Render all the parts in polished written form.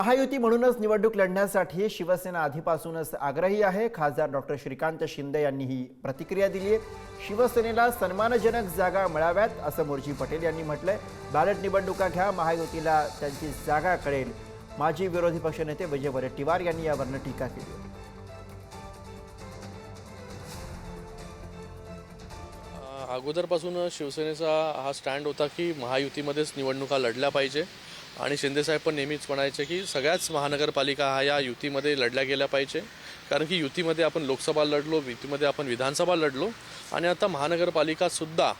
महायुती म्हणूनच निवडणूक लढण्यासाठी शिवसेना आधीपासूनच आग्रही आहे। खासदार डॉक्टर श्रीकांत शिंदे यांनी ही प्रतिक्रिया दिली आहे। शिवसेनेला सन्मानजनक जागा मिळाव्यात असं मोर्जी पटेल यांनी म्हटलंय। बॅलेट निवडणुका घ्या, महायुतीला त्यांची जागा कळेल। माजी विरोधी पक्षनेते विजय वडेट्टीवार यांनी यावर टीका केली। अगोदरपासून शिवसेनेचा हा स्टँड होता की महायुतीमध्येच निवडणुका लढल्या पाहिजे आणि शिंदेसाहेब पण नेहमीच म्हणायचे की सगळ्याच महानगरपालिका या युतीमध्ये लढल्या गेल्या पाहिजे, कारण की युतीमध्ये आपण लोकसभा लढलो, युतीमध्ये आपण विधानसभा लढलो आणि आता महानगरपालिकासुद्धा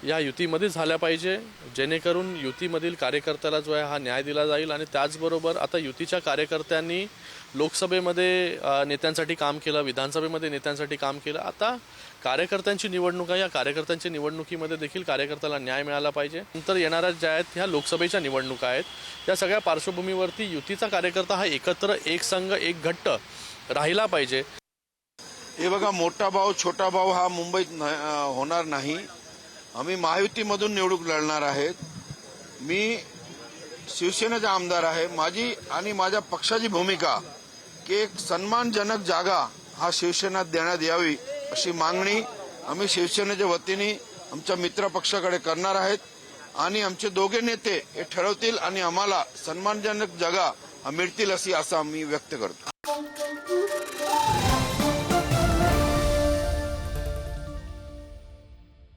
या युतीमध्ये झाल्या पाहिजे, जेणेकरून युतीमधील कार्यकर्त्याला जो आहे हा न्याय दिला जाईल। आणि त्याचबरोबर आता युतीच्या कार्यकर्त्यांनी लोकसभेमध्ये नेत्यांसाठी काम केलं, विधानसभेमध्ये नेत्यांसाठी काम केलं। आता कार्यकर्त्यांची निवडणूक आहे, या कार्यकर्त्यांच्या निवडणुकीमध्ये देखील कार्यकर्त्याला न्याय मिळाला पाहिजे। नंतर येणाऱ्या ज्या आहेत ह्या लोकसभेच्या निवडणुका आहेत, या सगळ्या पार्श्वभूमीवरती युतीचा कार्यकर्ता हा एकत्र, एक संघ, एक घट्ट राहिला पाहिजे। हे बघा, मोठा भाऊ छोटा भाऊ हा मुंबईत होणार नाही। आम्ही महायुतीमधून निवडणूक लढणार आहेत। मी शिवसेनेचा आमदार आहे। माझी आणि माझ्या पक्षाची भूमिका की एक सन्मानजनक जागा हा शिवसेनेत देण्यात यावी अशी मागणी आम्ही शिवसेनेच्या वतीने आमच्या मित्र पक्षाकडे करणार आहेत आणि आमचे दोघे नेते हे ठरवतील आणि आम्हाला सन्मानजनक जागा मिळतील अशी आशा आम्ही व्यक्त करतो।